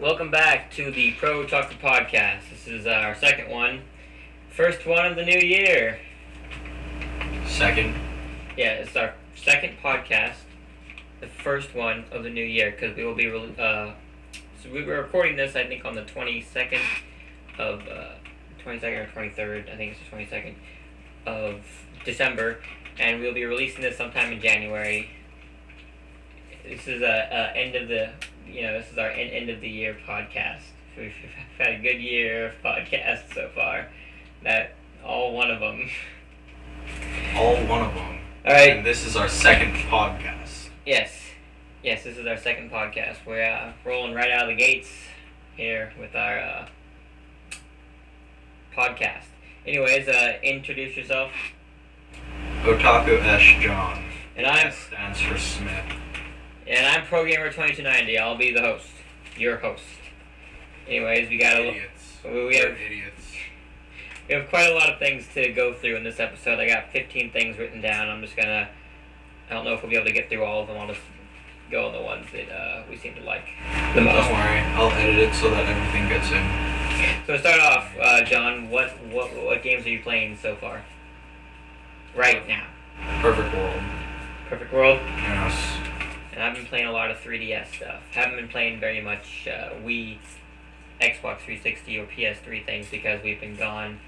Welcome back to the PrOtaku podcast. This is our second one. First one of the new year. Second. Yeah, it's our second podcast. The first one of the new year, because we will be, so we were recording this, I think, on the 22nd of, 22nd or 23rd, I think it's the 22nd of December, and we'll be releasing this sometime in January. This is end of the, this is our end of the year podcast. We've had a good year of podcasts so far. All one of them. All one of them. All right. And this is our second podcast. Yes, this is our second podcast. We're rolling right out of the gates here with our podcast. Anyways, introduce yourself. OtakuSJohn. And I'm S stands for Smith. And I'm Progamer2290. I'll be the host. Your host. Anyways, we got idiots. We have quite a lot of things to go through in this episode. I got 15 things written down. I don't know if we'll be able to get through all of them. I'll just go on the ones that we seem to like the most. Don't worry, I'll edit it so that everything gets in. So to start off, John, what games are you playing so far? Right now. Perfect World. Perfect World? Yes. And I've been playing a lot of 3DS stuff. Haven't been playing very much Wii, Xbox 360, or PS3 things because we've been gone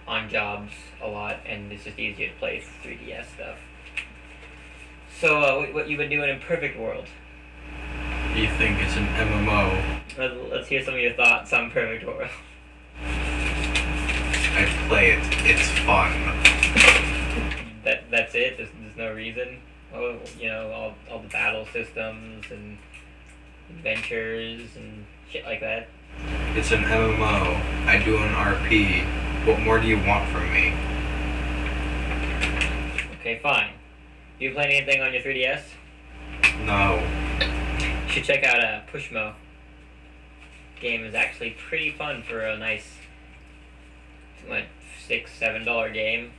on jobs a lot, and it's just easier to play 3DS stuff. So, what you've been doing in Perfect World? You think it's an MMO? Let's hear some of your thoughts on Perfect World. I play it. It's fun. That's it? There's no reason? Oh, all the battle systems and adventures and shit like that. It's an MMO. I do an RP. What more do you want from me? Okay, fine. You playing anything on your 3DS? No. You should check out Pushmo. Game is actually pretty fun for a nice, $6-7 game.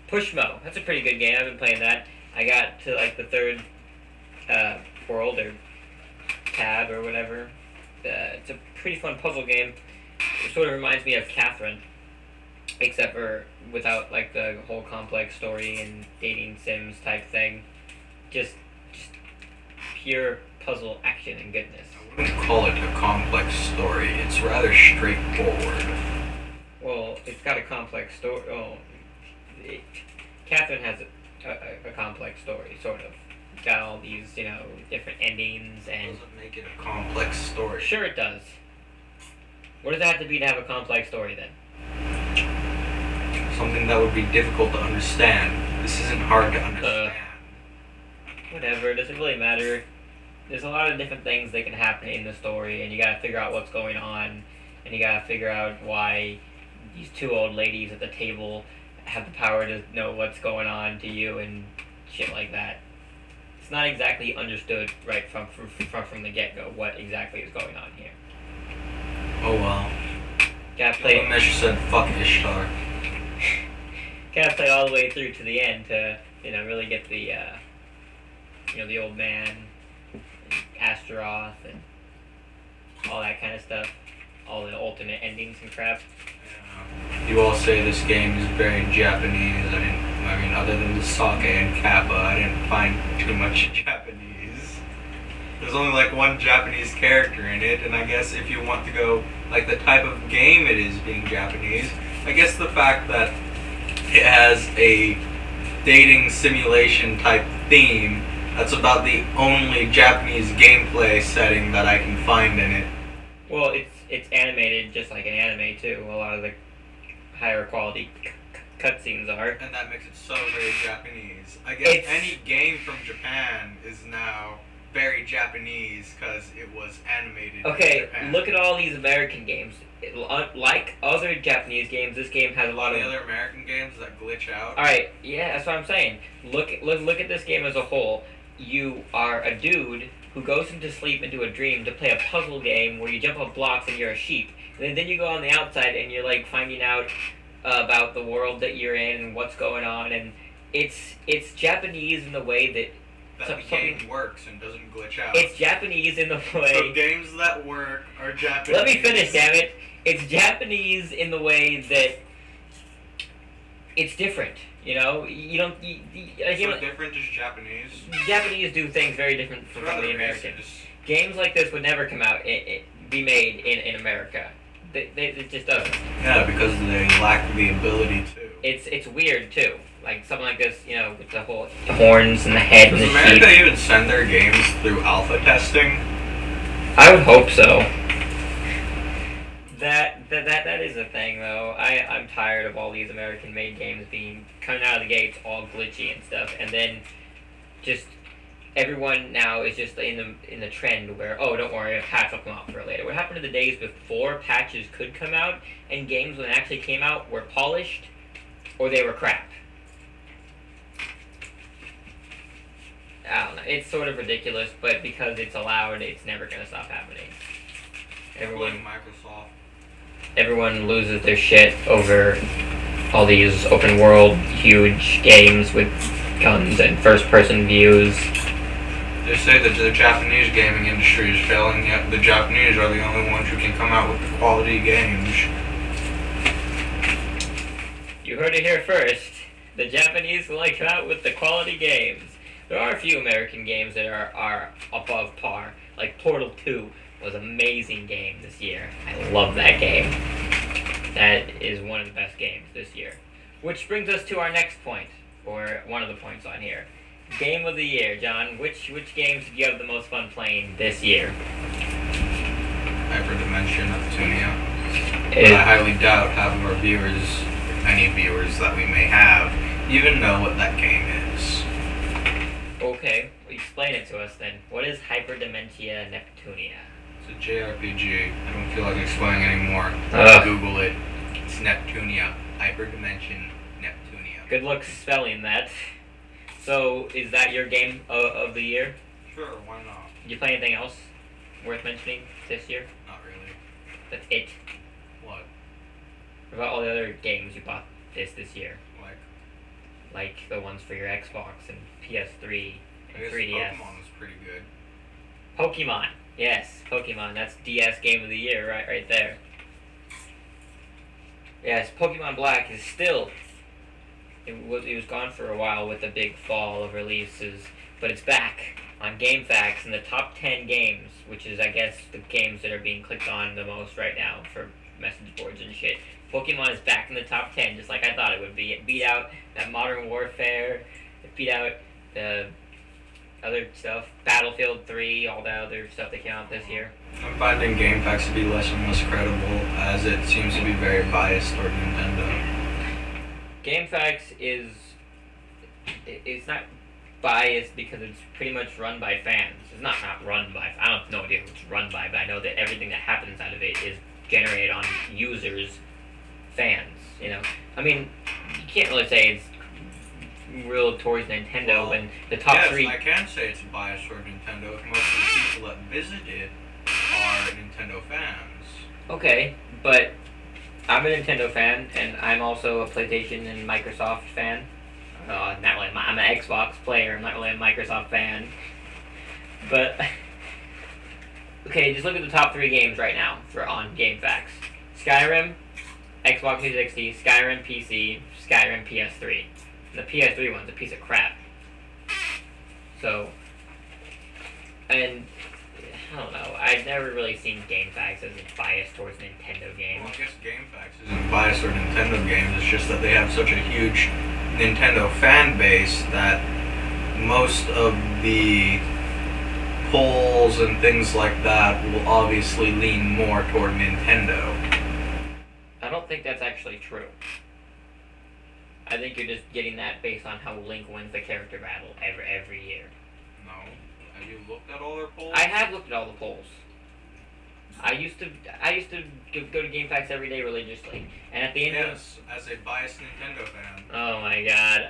Pushmo. That's a pretty good game. I've been playing that. I got to the third world or tab or whatever. It's a pretty fun puzzle game. It sort of reminds me of Catherine, except for without the whole complex story and dating sims type thing. Just pure puzzle action and goodness. I wouldn't call it a complex story. It's rather straightforward. Well, it's got a complex story. Catherine has a complex story, sort of. It's got all these, different endings and... Doesn't make it a complex story. Sure it does. What does it have to be to have a complex story, then? Something that would be difficult to understand. This isn't hard to understand. Whatever, it doesn't really matter. There's a lot of different things that can happen in the story, and you gotta figure out what's going on, and you gotta figure out why these two old ladies at the table have the power to know what's going on to you and shit like that. It's not exactly understood right from the get-go what exactly is going on here. Oh well. Gotta play. Measure said fuck Ishtar. Gotta play all the way through to the end to really get the the old man, and Astaroth, and all that kind of stuff. All the alternate endings and crap. You all say this game is very Japanese. I mean, other than the sake and kappa, I didn't find too much Japanese. There's only one Japanese character in it, and I guess if you want to go the type of game it is being Japanese, I guess the fact that it has a dating simulation type theme, that's about the only Japanese gameplay setting that I can find in it. Well, it's animated just like an anime too. A lot of the higher quality cutscenes are. And that makes it so very Japanese. I guess any game from Japan is now very Japanese because it was animated in Japan. Look at all these American games. Like other Japanese games, this game has a lot of... the other American games that glitch out. Alright, yeah, that's what I'm saying. Look at this game as a whole. You are a dude who goes into sleep into a dream to play a puzzle game where you jump on blocks and you're a sheep. And then you go on the outside and you're finding out about the world that you're in and what's going on, and it's Japanese in the way that that the game works and doesn't glitch out. It's Japanese in the way. So games that work are Japanese. Let me finish, damn it. It's Japanese in the way that it's different. You know, different is Japanese. Japanese do things very different from the Americans. Games like this would never come out, be made in America. It just doesn't. Yeah, because they lack the ability to. It's weird too. Like something like this, you know, with the whole horns and the head and the sheep. Does America even send their games through alpha testing? I would hope so. That is a thing though. I'm tired of all these American-made games coming out of the gates all glitchy and stuff, and then just everyone now is just in the trend where, oh, don't worry, a patch will come out for later. What happened to the days before patches could come out and games when they actually came out were polished or they were crap? I don't know. It's sort of ridiculous, but because it's allowed, it's never going to stop happening. Everyone loses their shit over all these open world, huge games with guns and first-person views. They say that the Japanese gaming industry is failing, yet the Japanese are the only ones who can come out with the quality games. You heard it here first. The Japanese will come out with the quality games. There are a few American games that are above par, like Portal 2 was an amazing game this year. I love that game. That is one of the best games this year. Which brings us to our next point, or one of the points on here. Game of the year, John. Which games did you have the most fun playing this year? Hyperdimension Neptunia. But I highly doubt half of our viewers, any viewers that we may have, even know what that game is. Okay, well, explain it to us then. What is Hyperdimension Neptunia? It's a JRPG. I don't feel like explaining anymore. Google it. It's Neptunia. Hyperdimension Neptunia. Good luck spelling that. So, is that your game of the year? Sure, why not? Did you play anything else worth mentioning this year? Not really. That's it. What? What about all the other games you bought this year? Like the ones for your Xbox and PS3 and 3DS. Pokemon was pretty good. Pokemon. Yes, Pokemon. That's DS Game of the Year right there. Yes, Pokemon Black is still... It was gone for a while with the big fall of releases, but it's back on GameFAQs in the top 10 games, which is, I guess, the games that are being clicked on the most right now for message boards and shit. Pokemon is back in the top 10, just like I thought it would be. It beat out that Modern Warfare, it beat out the other stuff, Battlefield 3, all that other stuff that came out this year. I'm finding GameFAQs to be less and less credible, as it seems to be very biased toward Nintendo. GameFAQs it's not biased because it's pretty much run by fans. It's not run by, I don't have no idea who it's run by, but I know that everything that happens out of it is generated on users, fans, you know. I mean, you can't really say it's real towards Nintendo when the top three... Yes, I can say it's biased toward Nintendo if most of the people that visit it are Nintendo fans. Okay, but I'm a Nintendo fan, and I'm also a PlayStation and Microsoft fan. Not really, I'm an Xbox player, I'm not really a Microsoft fan. But, okay, just look at the top 3 games right now on GameFAQs. Skyrim, Xbox 360, Skyrim PC, Skyrim PS3. And the PS3 one's a piece of crap. So, and I don't know, I've never really seen GameFAQs as a bias towards Nintendo games. Well, I guess GameFAQs isn't biased toward Nintendo games, it's just that they have such a huge Nintendo fan base that most of the polls and things like that will obviously lean more toward Nintendo. I don't think that's actually true. I think you're just getting that based on how Link wins the character battle every year. No. Have you looked at all their polls? I have looked at all the polls. I used to go to GameFAQs every day religiously, and at the end yes, as a biased Nintendo fan. Oh my god.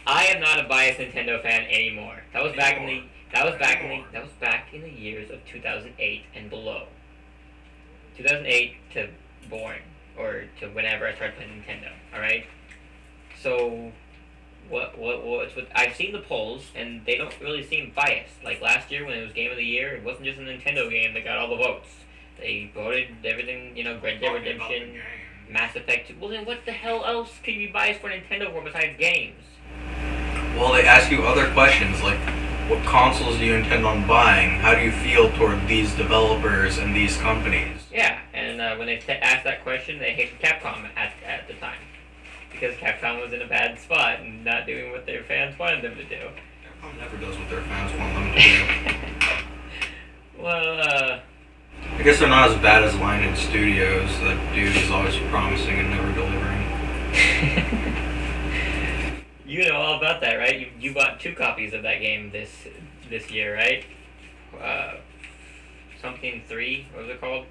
I am not a biased Nintendo fan anymore. That was back in the years of 2008 and below. 2008 to born, or to whenever I started playing Nintendo, alright? So, what's with? I've seen the polls, and they don't really seem biased. Like last year when it was Game of the Year, it wasn't just a Nintendo game that got all the votes. They voted everything, you know, Red Dead Redemption, Mass Effect 2. Well, then what the hell else could you be biased for Nintendo for besides games? Well, they ask you other questions like, what consoles do you intend on buying? How do you feel toward these developers and these companies? Yeah, and when they asked that question, they hated Capcom at the time. Because Capcom was in a bad spot and not doing what their fans wanted them to do. Capcom never does what their fans want them to do. Well, I guess they're not as bad as Lionhead Studios. That dude is always promising and never delivering. You know all about that, right? You bought 2 copies of that game this year, right? Something 3, what was it called?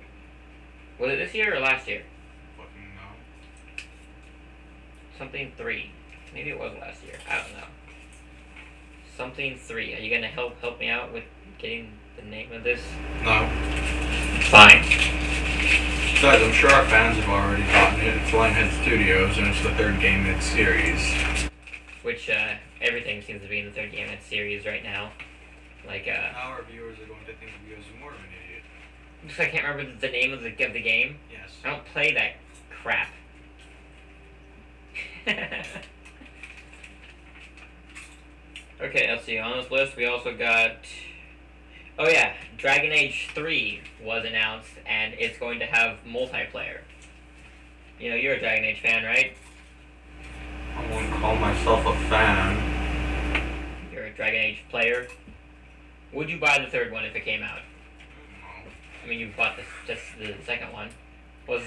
Was it this year or last year? Fucking no. Something 3. Maybe it was last year. I don't know. Something 3. Are you gonna help me out with getting the name of this? No. Fine. Besides, I'm sure our fans have already gotten it. It's Lionhead Studios, and it's the 3rd game in its series. Which, everything seems to be in the 3rd game in its series right now. Like, now our viewers are going to think of you as more of an idiot. Because I can't remember the name of the game. Yes. I don't play that crap. Okay, let's see. On this list, we also got... Oh yeah, Dragon Age 3 was announced, and it's going to have multiplayer. You know, you're a Dragon Age fan, right? I wouldn't call myself a fan. You're a Dragon Age player. Would you buy the 3rd one if it came out? No. I mean, you bought just the 2nd one. Was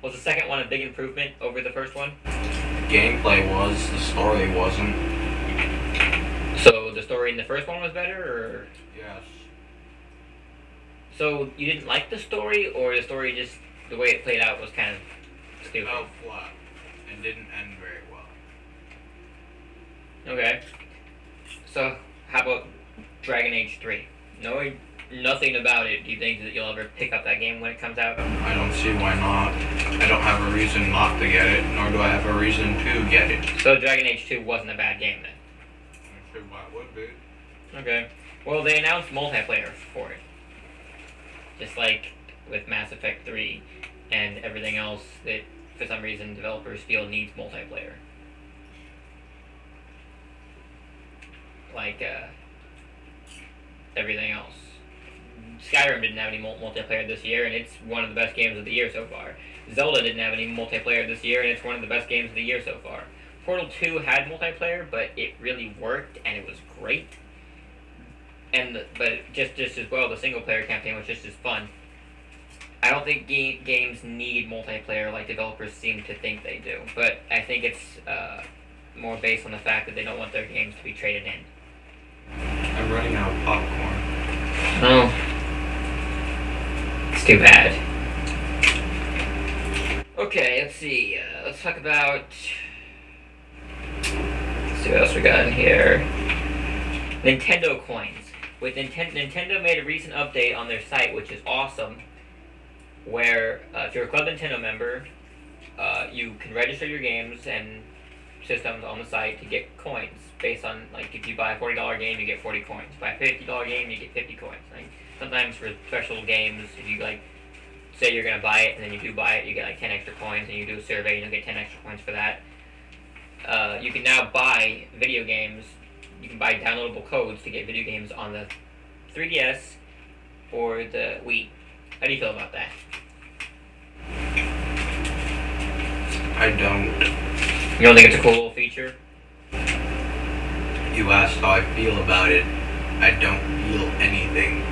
the 2nd one a big improvement over the 1st one? The gameplay was, the story wasn't. So the story in the 1st one was better, or? Yes. So you didn't like the story, or the story just, the way it played out was kind of stupid? It fell flat and didn't end very well. Okay. So, how about Dragon Age 3? Knowing nothing about it, do you think that you'll ever pick up that game when it comes out? I don't see why not. I don't have a reason not to get it, nor do I have a reason to get it. So Dragon Age 2 wasn't a bad game then? I see why it would be. Okay. Well, they announced multiplayer for it. Just like with Mass Effect 3 and everything else that, for some reason, developers feel needs multiplayer. Like, everything else. Skyrim didn't have any multiplayer this year, and it's one of the best games of the year so far. Zelda didn't have any multiplayer this year, and it's one of the best games of the year so far. Portal 2 had multiplayer, but it really worked, and it was great. But just as well, the single-player campaign was just as fun. I don't think games need multiplayer like developers seem to think they do, but I think it's more based on the fact that they don't want their games to be traded in. I'm running out of popcorn. Oh. It's too bad. Okay, let's see. Let's talk about... Let's see what else we got in here. Nintendo coins. With Nintendo made a recent update on their site, which is awesome, where if you're a Club Nintendo member, you can register your games and systems on the site to get coins based on, like, if you buy a $40 game, you get 40 coins. Buy a $50 game, you get 50 coins. Like, sometimes for special games, if you, like, say you're going to buy it, and then you do buy it, you get, like, 10 extra coins, and you do a survey, and you'll get 10 extra coins for that. You can now buy video games. You can buy downloadable codes to get video games on the 3DS or the Wii. How do you feel about that? I don't. You don't think it's a cool little feature? You asked how I feel about it. I don't feel anything.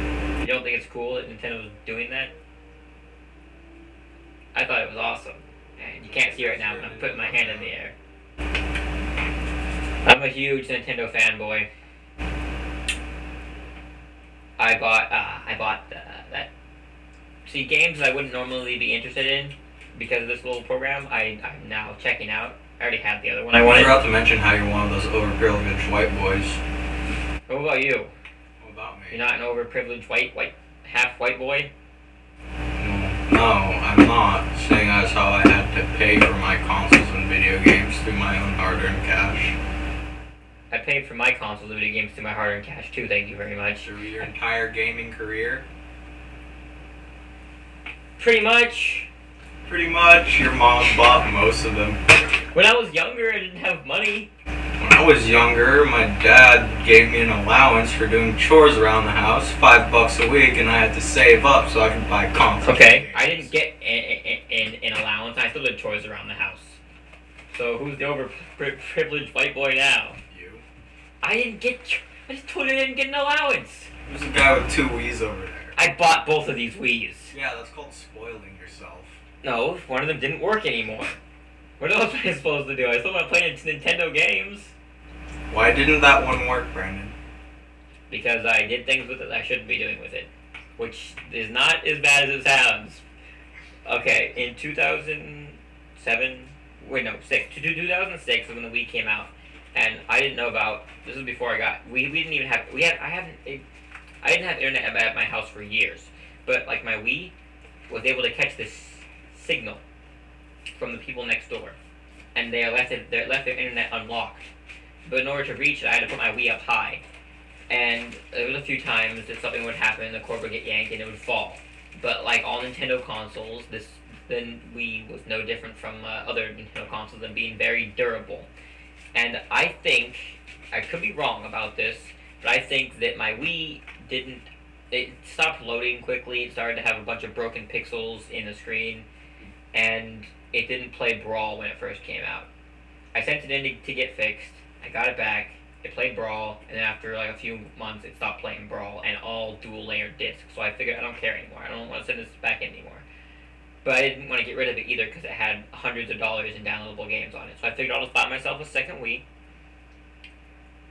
You don't think it's cool that Nintendo's doing that? I thought it was awesome. And you can't see right now, but I'm putting my hand in the air. I'm a huge Nintendo fanboy. I bought that. See, games that I wouldn't normally be interested in because of this little program, I'm now checking out. I already had the other one I wanted. I forgot to mention how you're one of those overprivileged white boys. What about you? What about me? You're not an overprivileged half white boy? No, I'm not. Seeing as how I had to pay for my consoles and video games through my own hard-earned cash. I paid for my consoles and video games through my hard-earned cash too. Thank you very much. Through your entire gaming career? Pretty much. Pretty much. Your mom bought most of them. When I was younger, I didn't have money. When I was younger, my dad gave me an allowance for doing chores around the house, $5 a week, and I had to save up so I could buy consoles. Okay, I didn't get an allowance. I still did chores around the house. So who's the overprivileged white boy now? You. I just told you I didn't get an allowance. There's a guy with 2 Wii's over there. I bought both of these Wii's. Yeah, that's called spoiling yourself. No, one of them didn't work anymore. What else am I supposed to do? I still want to play Nintendo games. Why didn't that one work, Brandon? Because I did things with it I shouldn't be doing with it. Which is not as bad as it sounds. Okay, in 2007... Wait, no, 2006 is when the Wii came out. And I didn't know about... This was before I got... We didn't even have... I didn't have internet at my house for years. But, like, my Wii was able to catch this signal from the people next door. And they left their internet unlocked. But in order to reach it, I had to put my Wii up high. And there was a few times that something would happen, the cord would get yanked, and it would fall. But like all Nintendo consoles, then Wii was no different from other Nintendo consoles in being very durable. And I think, I could be wrong about this, but I think that my Wii it stopped loading quickly, it started to have a bunch of broken pixels in the screen, and it didn't play Brawl when it first came out. I sent it in to get fixed, I got it back, it played Brawl, and then after like a few months it stopped playing Brawl and all dual layer discs, so I figured I don't care anymore, I don't want to send this back in anymore. But I didn't want to get rid of it either because it had hundreds of dollars in downloadable games on it, so I figured I'll just buy myself a second Wii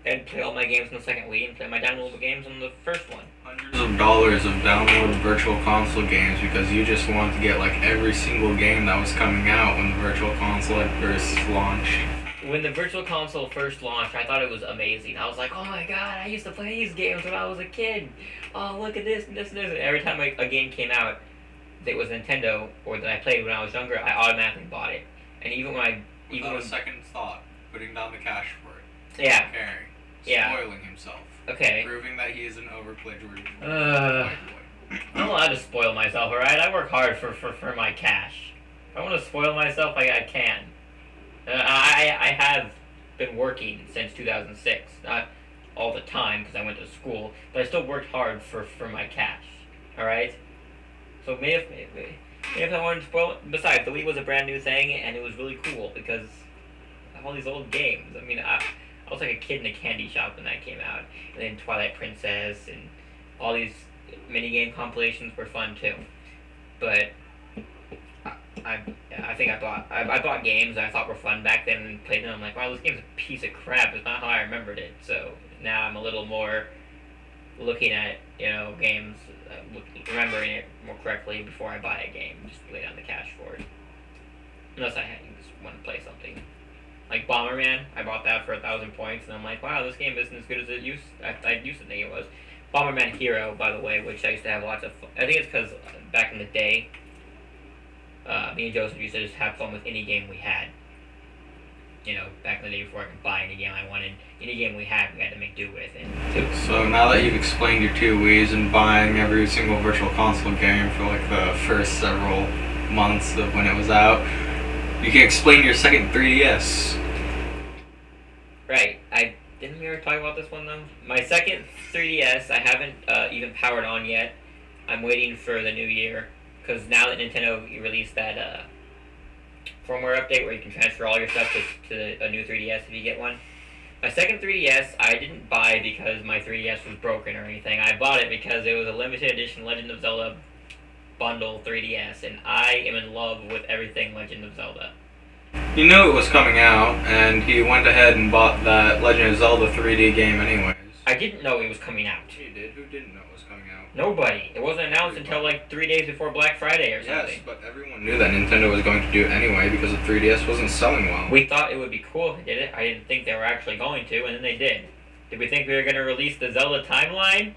and play all my games on the second Wii and play my downloadable games on the first one. Hundreds of dollars of downloaded virtual console games because you just wanted to get like every single game that was coming out when the virtual console had first launched. When the virtual console first launched, I thought it was amazing. I was like, oh my god, I used to play these games when I was a kid. Oh, look at this and this and this. And every time a game came out that was Nintendo or that I played when I was younger, I automatically bought it. And even when I... Without a second thought, putting down the cash for it. Yeah. Caring. Yeah. Spoiling himself. Okay. Proving that he is an overprivileged white boy. I'm allowed to spoil myself, alright? I work hard for my cash. If I want to spoil myself, I can. I have been working since 2006. Not all the time, because I went to school, but I still worked hard for my cash. Alright? So maybe if I wanted to spoil it... Besides, the Wii was a brand new thing, and it was really cool, because of all these old games. I mean, I was like a kid in a candy shop when that came out. And then Twilight Princess, and all these minigame compilations were fun, too. But... I think I bought games that I thought were fun back then and played them. I'm like, wow, this game's a piece of crap. It's not how I remembered it. So now I'm a little more looking at, games, remembering it more correctly before I buy a game. Just lay down the cash for it. Unless I just want to play something. Like Bomberman, I bought that for 1,000 points, and I'm like, wow, this game isn't as good as I used to think it was. Bomberman Hero, by the way, which I used to have lots of fun. I think it's because back in the day, me and Joseph used to just have fun with any game we had. Back in the day before I could buy any game I wanted. Any game we had to make do with. So now that you've explained your 2 Wii's and buying every single virtual console game for like the first several months of when it was out, you can explain your second 3DS. Right. Didn't we ever talk about this one though? My second 3DS, I haven't even powered on yet. I'm waiting for the new year. Because now that Nintendo released that firmware update where you can transfer all your stuff to a new 3DS if you get one. My second 3DS, I didn't buy because my 3DS was broken or anything. I bought it because it was a limited edition Legend of Zelda bundle 3DS, and I am in love with everything Legend of Zelda. He knew it was coming out, and he went ahead and bought that Legend of Zelda 3D game anyways. I didn't know it was coming out. You did? Who didn't know it was coming out? Nobody. It wasn't announced until like 3 days before Black Friday or something. Yes, but everyone knew that Nintendo was going to do it anyway because the 3DS wasn't selling well. We thought it would be cool if they did it. I didn't think they were actually going to, and then they did. Did we think we were going to release the Zelda timeline?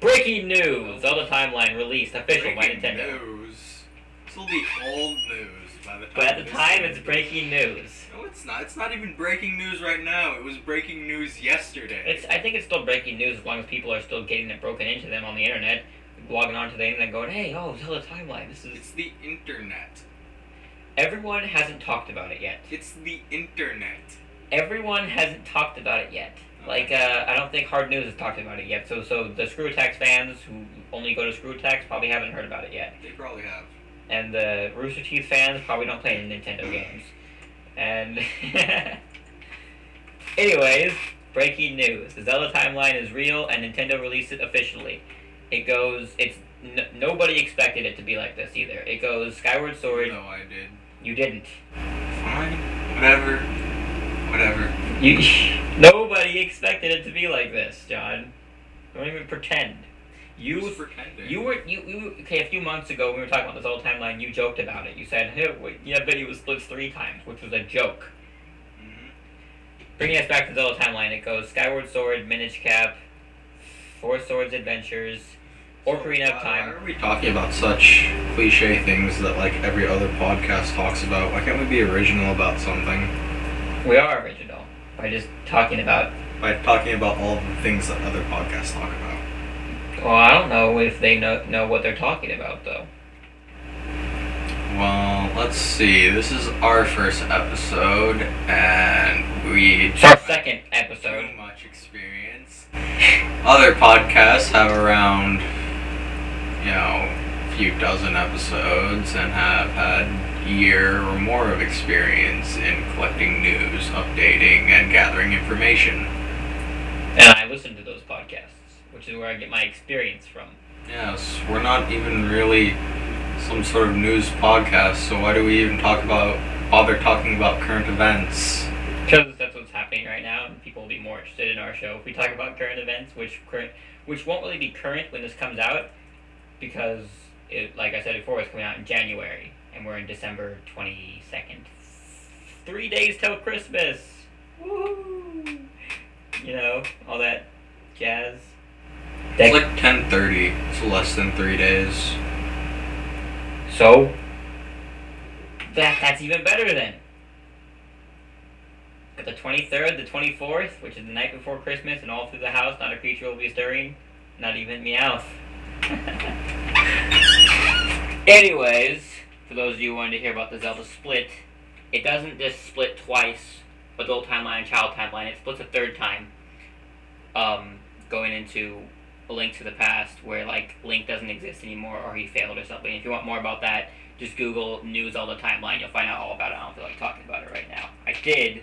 Breaking news! Zelda timeline released, official by Nintendo. News. This will be old news. by the time. But at the time, it's breaking news. No, it's not. It's not even breaking news right now. It was breaking news yesterday. I think it's still breaking news as long as people are still getting it broken into them on the internet, logging onto the internet, going, "Hey, oh, Zelda timeline. This is." It's the internet. Everyone hasn't talked about it yet. It's the internet. Everyone hasn't talked about it yet. Like, I don't think Hard News has talked about it yet. So the Screw Attacks fans who only go to Screw Attacks probably haven't heard about it yet. They probably have. And the Rooster Teeth fans probably don't play any Nintendo games. And anyways, breaking news: the Zelda timeline is real, and Nintendo released it officially. It goes. Nobody expected it to be like this either. It goes Skyward Sword. No, I did. You didn't. Fine. Whatever. Nobody expected it to be like this, John. Don't even pretend. Okay, a few months ago when we were talking about this whole timeline, you joked about it. You said, "Hey, I bet it was split 3 times," which was a joke. Mm-hmm. Bringing us back to the Zelda timeline, it goes Skyward Sword, Minish Cap, Four Swords Adventures, Ocarina of Time. Why are we talking about such cliche things that like every other podcast talks about? Why can't we be original about something? We are original by just talking about. By talking about all the things that other podcasts talk about. Well, I don't know if they know what they're talking about, though. Well, let's see. This is our first episode, and It's our second episode. Too much experience. Other podcasts have around, a few dozen episodes and have had a year or more of experience in collecting news, updating, and gathering information. And I listen to those podcasts, which is where I get my experience from. Yes, we're not even really some sort of news podcast, so why do we even bother talking about current events? Because that's what's happening right now, and people will be more interested in our show if we talk about current events, which won't really be current when this comes out, because, like I said before, it's coming out in January, and we're in December 22nd. 3 days till Christmas! Woohoo! All that jazz. It's like 10:30. It's less than 3 days. So, that's even better then. Got the 23rd, the 24th, which is the night before Christmas, and all through the house, not a creature will be stirring, not even Meowth. Anyways, for those of you who wanted to hear about the Zelda split, it doesn't just split twice, adult timeline and child timeline, it splits a third time. Going into A Link to the Past, where Link doesn't exist anymore or he failed or something. If you want more about that, just Google New Zelda timeline. You'll find out all about it. I don't feel like talking about it right now. I did,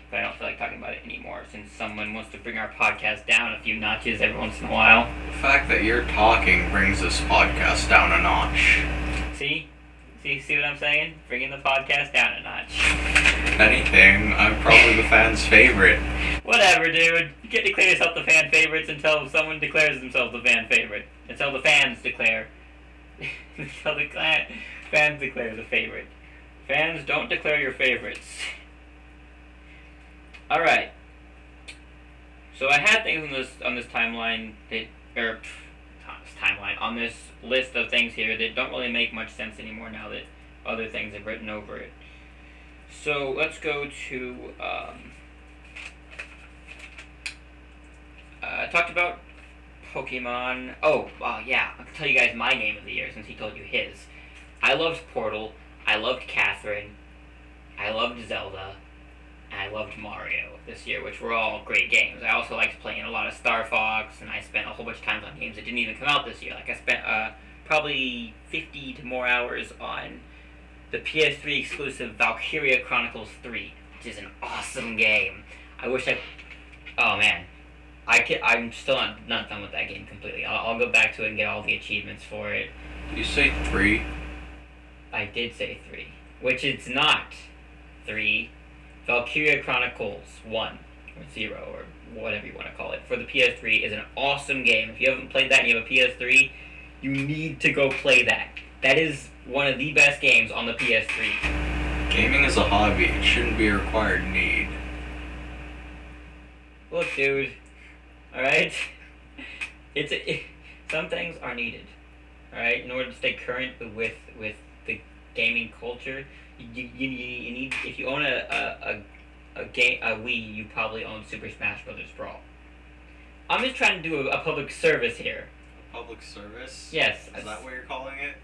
but I don't feel like talking about it anymore since someone wants to bring our podcast down a few notches every once in a while. The fact that you're talking brings this podcast down a notch. See what I'm saying? Bringing the podcast down a notch. If anything, I'm probably the fan's favorite. Whatever, dude. You can't declare yourself the fan favorites until someone declares themselves the fan favorite. Until the fans declare. Until the fans declare the favorite. Fans, don't declare your favorites. Alright. So I had things on this timeline on this list of things here that don't really make much sense anymore now that other things have written over it. So let's go to I talked about Pokemon. Yeah, I'll tell you guys my game of the year since he told you his. I loved Portal, I loved Catherine, I loved Zelda, and I loved Mario this year, which were all great games. I also liked playing a lot of Star Fox, and I spent a whole bunch of time on games that didn't even come out this year. Like I spent probably 50 to more hours on the PS3 exclusive Valkyria Chronicles 3, which is an awesome game. Oh man, I'm still not done with that game completely. I'll go back to it and get all the achievements for it. Did you say 3? I did say 3, which it's not 3. Valkyria Chronicles 1, or 0, or whatever you want to call it, for the PS3 is an awesome game. If you haven't played that and you have a PS3, you need to go play that. That is one of the best games on the PS3. Gaming is a hobby. It shouldn't be a required need. Look, dude. Alright? Some things are needed. Alright? In order to stay current with the gaming culture, you need, if you own a Wii, you probably own Super Smash Bros. Brawl. I'm just trying to do a public service here. A public service? Yes. Is that what you're calling it?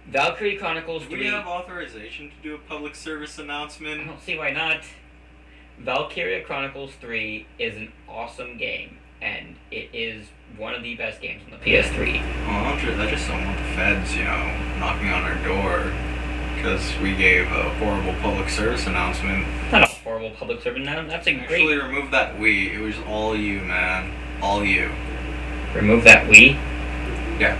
Valkyria Chronicles 3. Do we have authorization to do a public service announcement? I don't see why not. Valkyria Chronicles 3 is an awesome game, and it is one of the best games on the PS3. Well, I just don't want the feds, knocking on our door because we gave a horrible public service announcement. Not a horrible public service announcement. That's a great. Actually, remove that Wii. It was all you, man. All you. Remove that Wii? Yeah,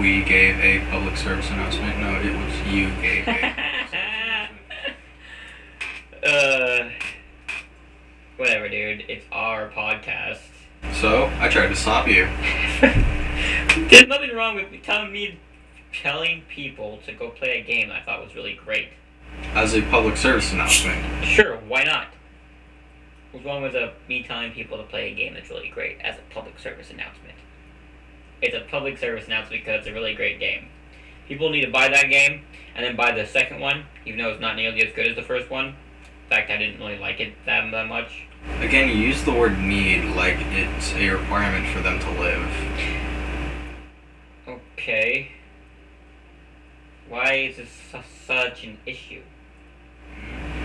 we gave a public service announcement. No, it was you gave a. Whatever, dude. It's our podcast. So, I tried to stop you. There's nothing wrong with telling people to go play a game I thought was really great. As a public service announcement. Sure, why not? What's wrong with me telling people to play a game that's really great as a public service announcement? It's a public service announcement because it's a really great game. People need to buy that game, and then buy the second one, even though it's not nearly as good as the first one. In fact, I didn't really like it that much. Again, you use the word need like it's a requirement for them to live. Okay. Why is this such an issue?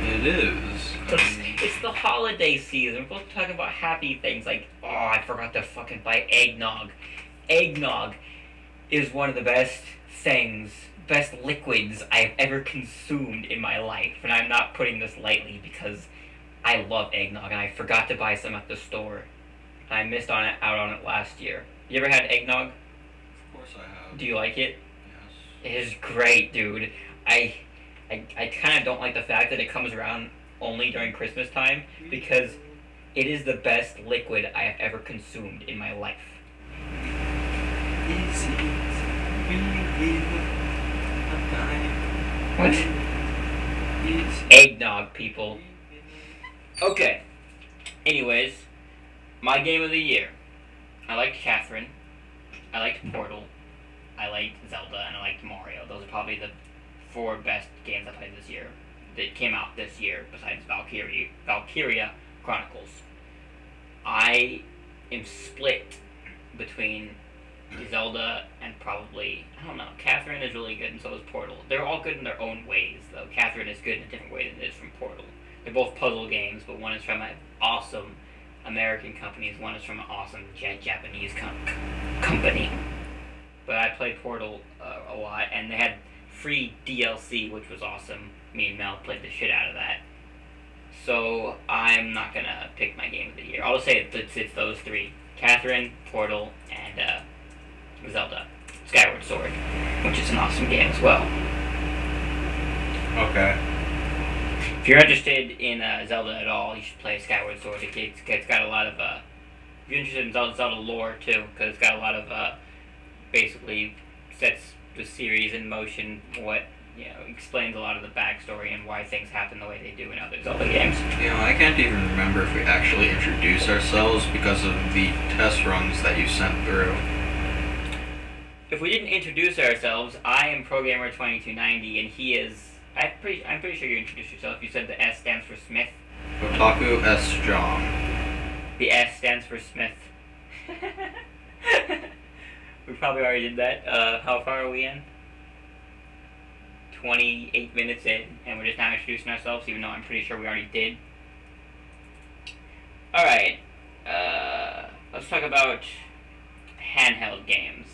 It is. It's the holiday season. We're supposed to talk about happy things like, oh, I forgot to fucking buy eggnog. Eggnog is one of the best liquids I've ever consumed in my life. And I'm not putting this lightly because I love eggnog and I forgot to buy some at the store. I missed out on it last year. You ever had eggnog? Of course I have. Do you like it? Yes. It is great, dude. I kind of don't like the fact that it comes around only during Christmas time because it is the best liquid I have ever consumed in my life. What? Eggnog, people. Okay. Anyways, my game of the year. I liked Catherine. I liked Portal. I liked Zelda, and I liked Mario. Those are probably the 4 best games I played this year. That came out this year, besides Valkyria Chronicles. I am split between Zelda and probably, I don't know, Catherine is really good and so is Portal. They're all good in their own ways, though. Catherine is good in a different way than it is from Portal. They're both puzzle games, but one is from an awesome American company, and one is from an awesome Japanese company. But I played Portal a lot, and they had free DLC, which was awesome. Me and Mel played the shit out of that. So I'm not gonna pick my game of the year. I'll just say it's those 3. Catherine, Portal, and Zelda. Skyward Sword, which is an awesome game as well. Okay. If you're interested in Zelda at all, you should play Skyward Sword. It's got a lot of, if you're interested in Zelda lore too, because it's got a lot of, basically sets the series in motion, explains a lot of the backstory and why things happen the way they do in other Zelda games. I can't even remember if we actually introduced ourselves because of the test runs that you sent through. If we didn't introduce ourselves, I am Progamer2290 and he is... I'm pretty sure you introduced yourself. You said the S stands for Smith. OtakuSJohn. The S stands for Smith. We probably already did that. How far are we in? 28 minutes in, and we're just now introducing ourselves, even though I'm pretty sure we already did. Alright. Let's talk about handheld games.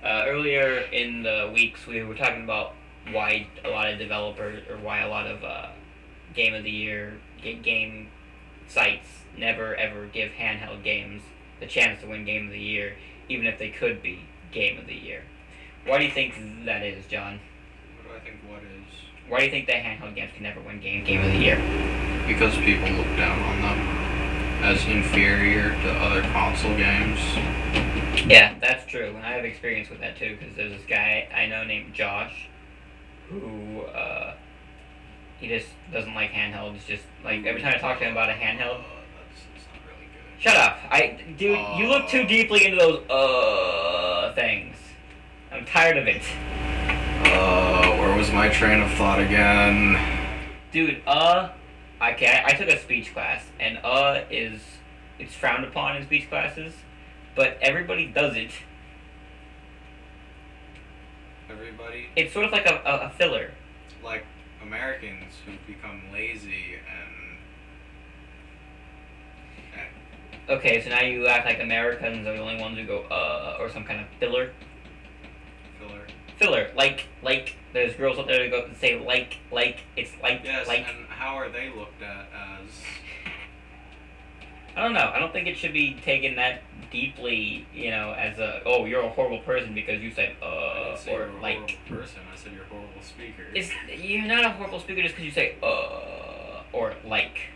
Earlier in the weeks, we were talking about why a lot of developers, or why a lot of Game of the Year game sites never ever give handheld games the chance to win Game of the Year, even if they could be Game of the Year. Why do you think that is, John? What do I think what is? Why do you think that handheld games can never win Game of the Year? Because people look down on them as inferior to other console games. Yeah, that's true, and I have experience with that too, because there's this guy I know named Josh, who, he just doesn't like handhelds. Just, like, every time I talk to him about a handheld... That's not really good. Shut up! Dude, you look too deeply into those, things. I'm tired of it. Where was my train of thought again? Dude, I took a speech class, and it's frowned upon in speech classes, but everybody does it. Everybody? It's sort of like a filler. Like Americans who become lazy and... Okay, so now you act like Americans are the only ones who go, or some kind of filler. Filler. Like, there's girls out there who go and say, it's like, yes, like. and how are they looked at as... I don't know. I don't think it should be taken that deeply, you know, as a, oh, you're a horrible person because you said, I didn't say or you're a like. horrible person, I said you're a horrible speaker. You're not a horrible speaker just because you say, or like.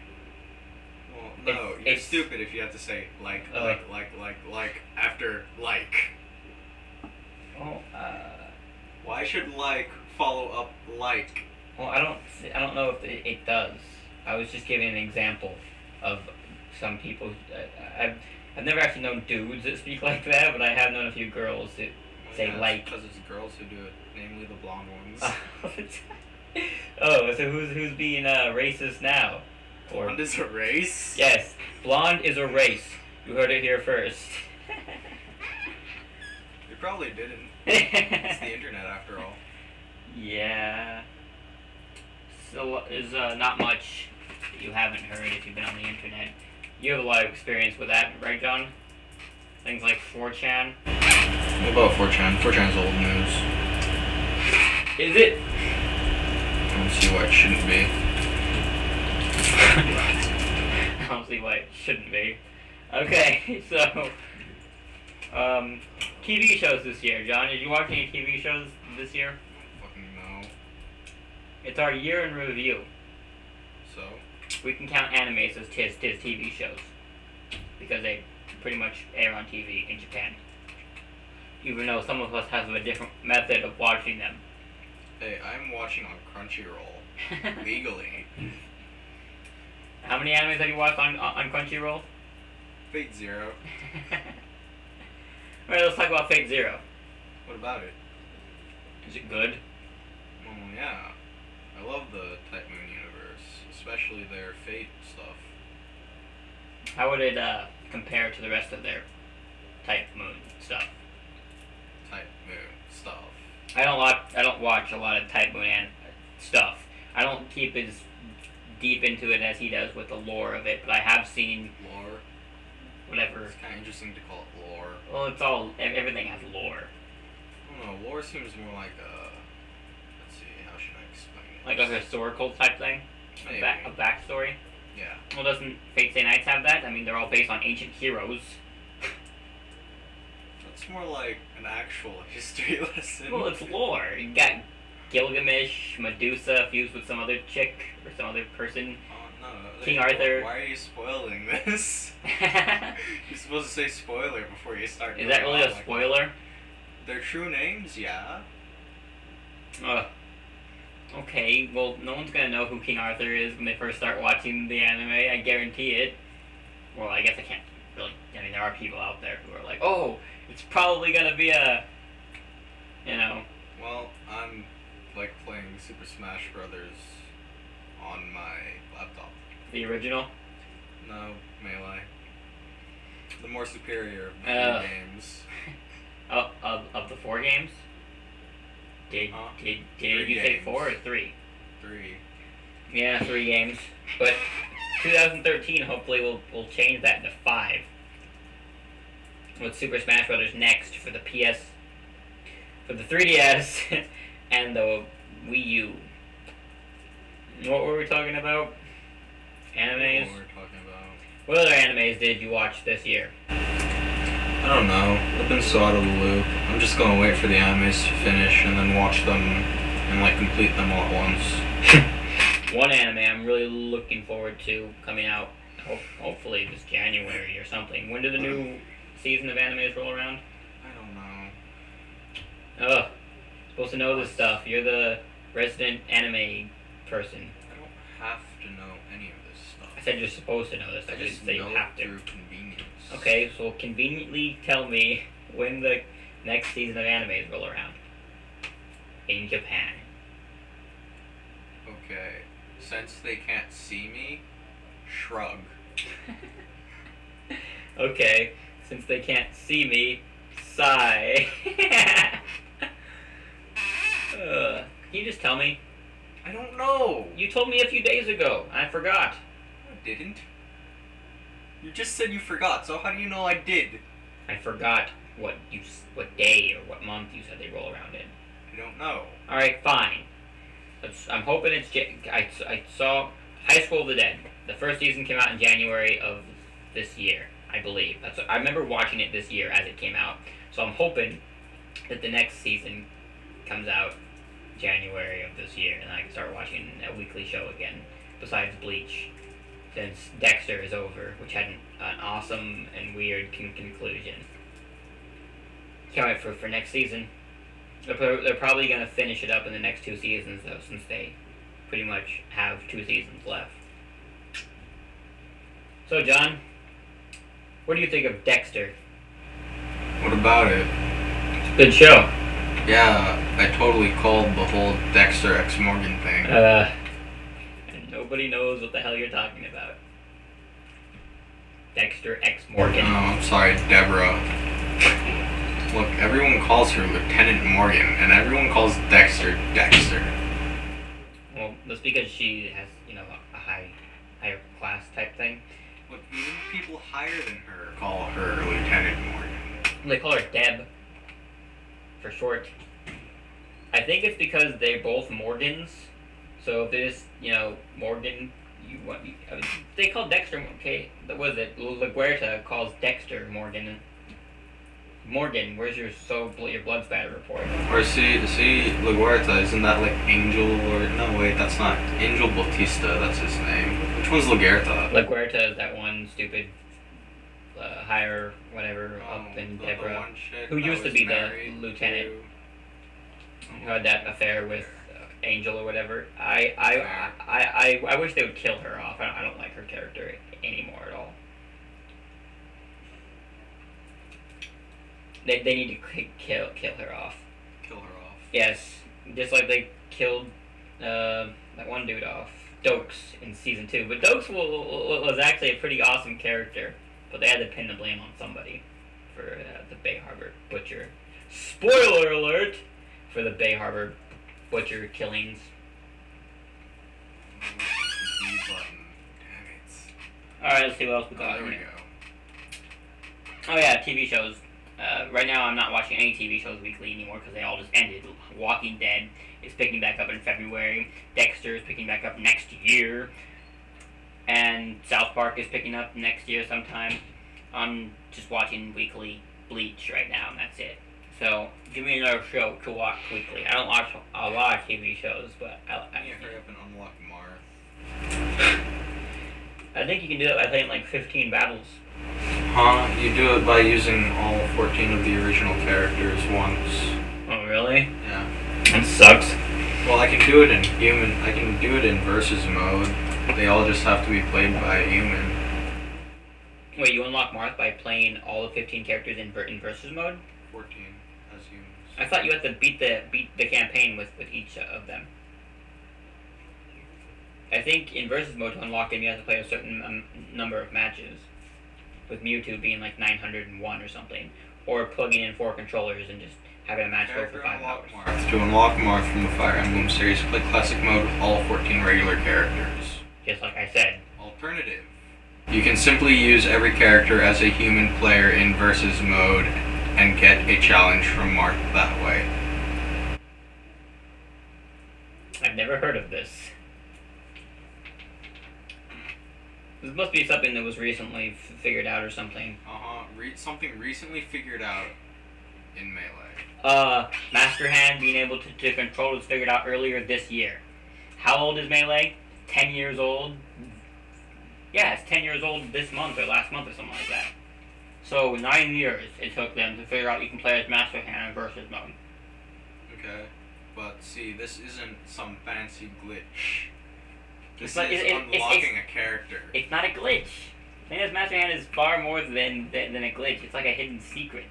Well, no, you're stupid if you have to say like after like. Oh, Why should like follow up like? Well, I don't know if it does. I was just giving an example of some people. I've never actually known dudes that speak like that, but I have known a few girls that say like. Because it's girls who do it, namely the blonde ones. Oh, so who's being racist now? Blonde is a race? Yes, blonde is a race. You heard it here first. You probably didn't. It's the internet after all. Yeah. So there's not much that you haven't heard if you've been on the internet. You have a lot of experience with that, right, John? Things like 4chan. What about 4chan? 4chan's old news. Is it? I don't see why it shouldn't be. I don't see why it shouldn't be. Okay, so TV shows this year, John. Did you watch any TV shows this year? Fucking no. It's our year in review. So? We can count animes as tis TV shows. Because they pretty much air on TV in Japan. Even though some of us have a different method of watching them. Hey, I'm watching on Crunchyroll. Legally. How many animes have you watched on Crunchyroll? Fate Zero. Alright, let's talk about Fate Zero. What about it? Is it good? Oh, yeah. I love the Type Moon universe, especially their Fate stuff. How would it compare to the rest of their Type Moon stuff? Type Moon stuff. I don't watch a lot of Type Moon stuff. I don't keep as deep into it as he does with the lore of it, but I have seen Lore? whatever. It's kind of interesting to call it lore. Well, it's all, everything has lore. I don't know, lore seems more like a, let's see, how should I explain it? Like a historical type thing? Maybe. A backstory? Yeah. Well, doesn't Fate Stay Nights have that? I mean, they're all based on ancient heroes. That's more like an actual history lesson. Well, it's lore. You got Gilgamesh, Medusa fused with some other chick, or some other person. Oh, no. King Arthur. Why are you spoiling this? You're supposed to say spoiler before you start. Is that really a spoiler? Their true names, yeah. Okay, well, no one's gonna know who King Arthur is when they first start watching the anime, I guarantee it. Well, I guess I can't really, I mean, there are people out there who are like, oh, it's probably gonna be a, you know. Well, I'm, like, playing Super Smash Brothers on my laptop. The original? No, Melee. The more superior of the three games. Of the 4 games? Did you say 4 or 3? 3. Yeah, 3 games. But 2013 hopefully we'll change that to 5. With Super Smash Brothers next for the for the 3DS and the Wii U. What were we talking about? Animes? What were we talking about? What other animes did you watch this year? I don't know. I've been so out of the loop. I'm just gonna wait for the animes to finish and then watch them and like complete them all at once. One anime I'm really looking forward to coming out, hopefully this January or something. When do the new season of animes roll around? I don't know. Ugh. Supposed to know this stuff. You're the resident anime person. I don't have to know any of this stuff. I said you're supposed to know this. I just didn't say you know have it to. through convenience. Okay, so conveniently tell me when the next season of animes roll around. in Japan. Okay. Since they can't see me, shrug. Okay, since they can't see me, sigh. Can you just tell me? I don't know. You told me a few days ago. I forgot. I didn't. You just said you forgot, so how do you know I did? I forgot what day or what month you said they roll around in. I don't know. All right, fine. I'm hoping it's. I saw High School of the Dead. The first season came out in January of this year, I believe. I remember watching it this year as it came out. So I'm hoping that the next season comes out January of this year, and I can start watching a weekly show again. Besides Bleach, since Dexter is over, which had an awesome and weird conclusion. Can't wait for next season. They're probably going to finish it up in the next 2 seasons, though, since they pretty much have 2 seasons left. So, John, what do you think of Dexter? What about it? It's a good show. Yeah, I totally called the whole Dexter X Morgan thing. And nobody knows what the hell you're talking about. Dexter X Morgan. Oh, I'm sorry, Deborah. Look, everyone calls her Lieutenant Morgan, and everyone calls Dexter Dexter. Well, that's because she has, you know, a higher class type thing. Look, even people higher than her call her Lieutenant Morgan. They call her Deb, for short. I think it's because they're both Morgans. So if there's, you know, Morgan, I mean, they call Dexter, okay, what was it? LaGuerta calls Dexter Morgan. Morgan, where's your blood spatter report? Or see, LaGuerta, isn't that like Angel or, no wait, that's not, Angel Bautista, that's his name. Which one's LaGuerta? LaGuerta is that one stupid, higher, whatever, up than Deborah, who used to be the lieutenant, who had that affair with Angel or whatever. I wish they would kill her off. I don't like her character anymore at all. They need to kill her off. Kill her off. Yes, just like they killed that one dude off, Dokes, in season 2. But Dokes was actually a pretty awesome character, but they had to pin the blame on somebody for the Bay Harbor Butcher. Spoiler alert for the Bay Harbor Butcher killings. Alright, let's see what else we got. There we go. Oh yeah, TV shows. Right now I'm not watching any TV shows weekly anymore because they all just ended. Walking Dead is picking back up in February. Dexter is picking back up next year. And South Park is picking up next year sometime. I'm just watching weekly Bleach right now, and that's it. So, give me another show to watch weekly. I don't watch a lot of TV shows, but I hurry up and unlock Marth. I think you can do it by playing like 15 battles. Huh? You do it by using all 14 of the original characters once. Oh, really? Yeah. That sucks. Well, I can do it in versus mode. They all just have to be played by a human. Wait, you unlock Marth by playing all the 15 characters in versus mode? 14 as humans. I thought you had to beat the campaign with each of them. I think in versus mode to unlock them you have to play a certain number of matches, with Mewtwo being like 901 or something, or plugging in 4 controllers and just having a match go for 5 hours. To unlock Marth from the Fire Emblem series, play classic mode with all 14 regular characters. Just like I said. Alternative. You can simply use every character as a human player in versus mode and get a challenge from Marth that way. I've never heard of this. This must be something that was recently figured out or something. Something recently figured out in Melee. Master Hand being able to control was figured out earlier this year. How old is Melee? 10 years old? Yeah, it's 10 years old this month or last month or something like that. So 9 years it took them to figure out you can play as Master Hand in versus mode. Okay, but see, this isn't some fancy glitch. This is unlocking a character. It's not a glitch. Playing as Master Hand is far more than a glitch. It's like a hidden secret.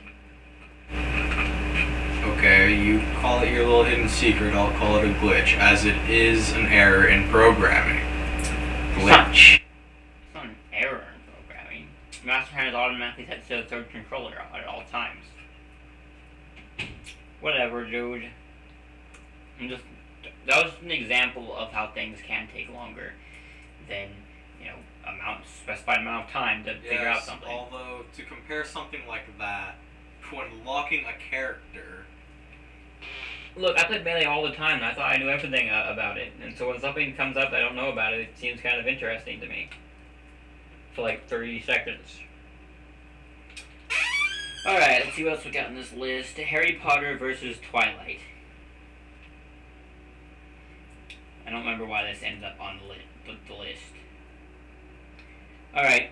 Okay, you call it your little hidden secret, I'll call it a glitch, as it is an error in programming. Glitch. It's not an error in programming. Master Hand is automatically set to the third controller at all times. Whatever, dude. That was an example of how things can take longer than, specified amount of time to figure out something. Although, to compare something like that, when locking a character... Look, I played Melee all the time, and I thought I knew everything about it. And so when something comes up I don't know about it, it seems kind of interesting to me. For like 30 seconds. Alright, let's see what else we got on this list. Harry Potter versus Twilight. I don't remember why this ends up on the list. Alright.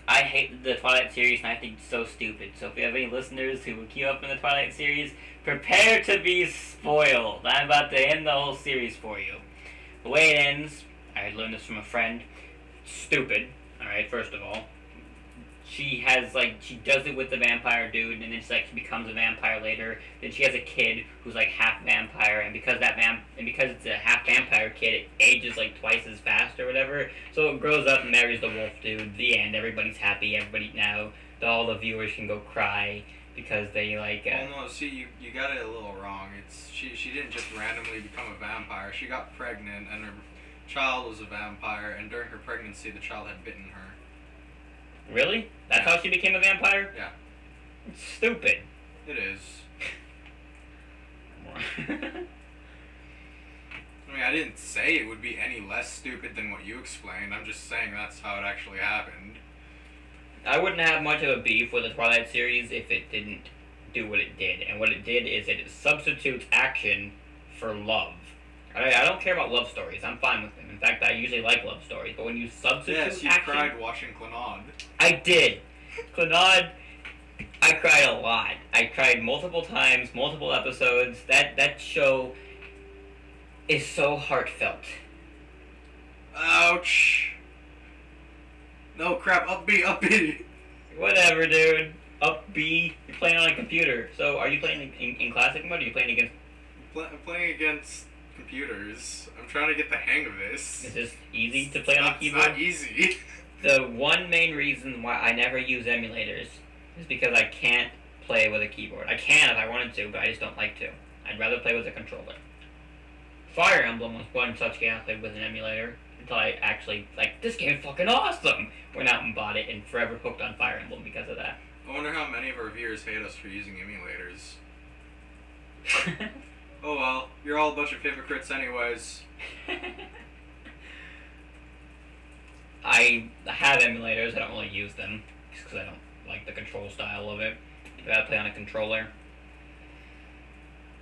I hate the Twilight series and I think it's so stupid. So if you have any listeners who will keep up in the Twilight series, prepare to be spoiled. I'm about to end the whole series for you. The way it ends, I learned this from a friend. Stupid. Alright, first of all. She does it with the vampire dude, and then she becomes a vampire later. Then she has a kid who's half vampire, and because it's a half vampire kid, it ages twice as fast or whatever. So it grows up and marries the wolf dude. The end. Everybody's happy. All the viewers can go cry because they Well, no, see, you got it a little wrong. She didn't just randomly become a vampire. She got pregnant, and her child was a vampire, and during her pregnancy, the child had bitten her. Really? That's how she became a vampire? Yeah. It's stupid. It is. I didn't say it would be any less stupid than what you explained. I'm just saying that's how it actually happened. I wouldn't have much of a beef with the Twilight series if it didn't do what it did. And what it did is it substitutes action for love. I don't care about love stories. I'm fine with them. In fact, I usually like love stories. But when you substitute action... Yes, you cried watching Clannad. I did. Clannad, I cried a lot. I cried multiple times, multiple episodes. That show is so heartfelt. Ouch. No, crap. Up B, up B. Whatever, dude. Up B. You're playing on a computer. So, are you playing in classic mode, or are you playing against... I'm playing against... computers. I'm trying to get the hang of this. Is this easy to play on a keyboard? It's not easy. The one main reason why I never use emulators is because I can't play with a keyboard. I can if I wanted to, but I just don't like to. I'd rather play with a controller. Fire Emblem was one such game I played with an emulator until I actually, this game's fucking awesome! Went out and bought it and forever hooked on Fire Emblem because of that. I wonder how many of our viewers hate us for using emulators. Oh well, you're all a bunch of hypocrites anyways. I have emulators, I don't really use them, just because I don't like the control style of it. I gotta play on a controller.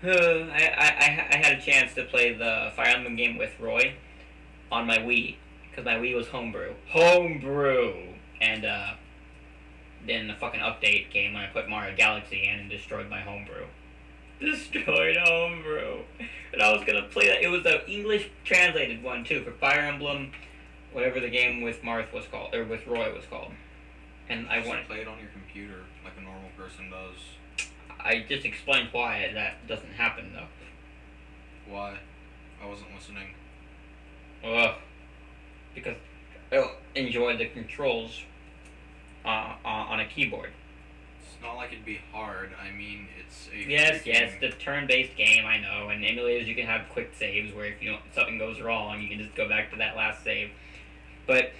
I had a chance to play the Fire Emblem game with Roy on my Wii, because my Wii was homebrew. Homebrew! And then the fucking update came when I put Mario Galaxy in and destroyed my homebrew. Destroyed homebrew. And I was gonna play that. It was the English translated one too for Fire Emblem, whatever the game with Marth was called, or with Roy was called. And I wanted to play it on your computer like a normal person does. I just explained why that doesn't happen though. Why? I wasn't listening. Ugh. Because I enjoy the controls on a keyboard. It's not like it'd be hard. I mean, it's a... Yes, the turn-based game, I know. And emulators, you can have quick saves where if something goes wrong, you can just go back to that last save. But,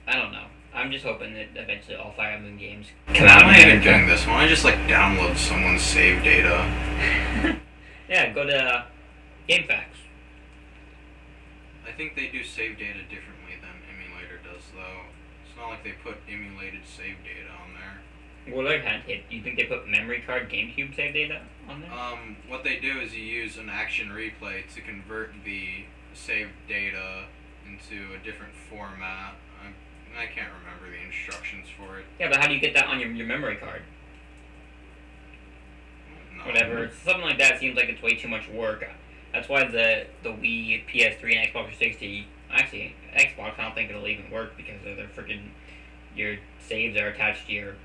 I don't know. I'm just hoping that eventually all Fire Emblem games come out. Why am I even doing this? Why don't I just, download someone's save data? Yeah, go to GameFAQs. I think they do save data differently than emulator does, though. It's not like they put emulated save data on there. Well, you think they put memory card GameCube save data on there? What they do is you use an action replay to convert the saved data into a different format. I can't remember the instructions for it. Yeah, but how do you get that on your memory card? No. Whatever. Something like that seems like it's way too much work. That's why the Wii, PS3, and Xbox 360... Actually, Xbox, I don't think it'll even work because of their freaking... Your saves are attached to your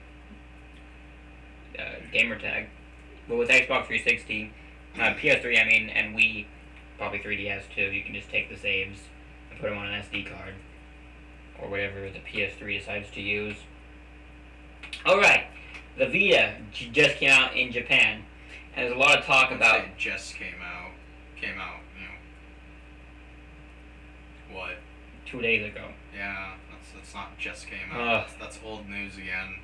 gamer tag. But with Xbox 360, PS3, I mean, and Wii, probably 3DS too, you can just take the saves and put them on an SD card. Or whatever the PS3 decides to use. Alright, the Vita just came out in Japan. And there's a lot of talk about... It just came out, you know, what? 2 days ago. Yeah, that's not just came out. That's old news again.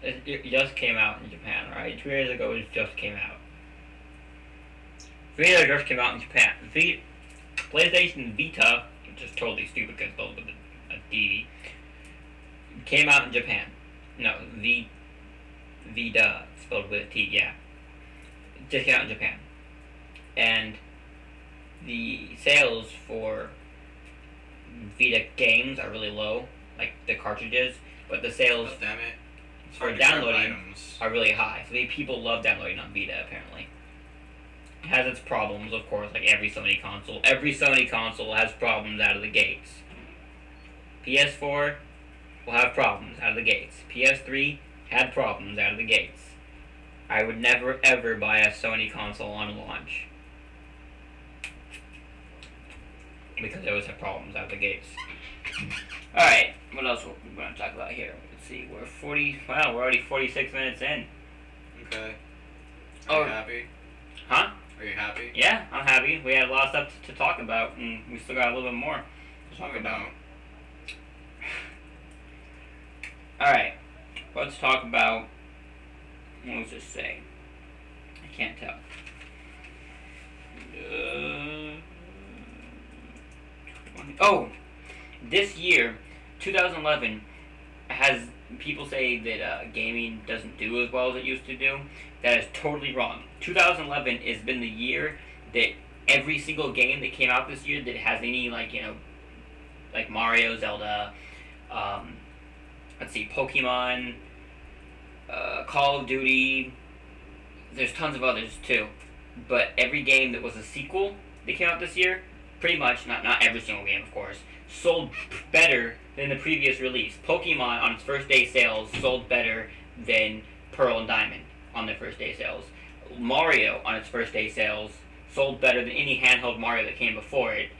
It just came out in Japan, right? 2 days ago it just came out. Vita just came out in Japan. PlayStation Vita, which is totally stupid because it's with a D, came out in Japan. No, Vita, spelled with a T, yeah. It just came out in Japan. And the sales for Vita games are really low, like the cartridges, but the sales for downloading are really high. So people love downloading on Vita, apparently. It has its problems, of course, like every Sony console. Every Sony console has problems out of the gates. PS4 will have problems out of the gates. PS3 had problems out of the gates. I would never ever buy a Sony console on launch, because they always have problems out of the gates. Alright, what else are we going to talk about here? Let's see, we're already 46 minutes in. Okay. Are you happy? Huh? Are you happy? Yeah, I'm happy. We had a lot of stuff to talk about, and we still got a little bit more to talk about. Alright, let's talk about, what was this say? I can't tell. This year, 2011, has, people say that gaming doesn't do as well as it used to do. That is totally wrong. 2011 has been the year that every single game that came out this year that has any, like, you know, like Mario, Zelda, let's see, Pokemon, Call of Duty, there's tons of others too. But every game that was a sequel that came out this year, pretty much, not every single game, of course, sold better than the previous release. Pokemon, on its first day sales, sold better than Pearl and Diamond on their first day sales. Mario, on its first day sales, sold better than any handheld Mario that came before it.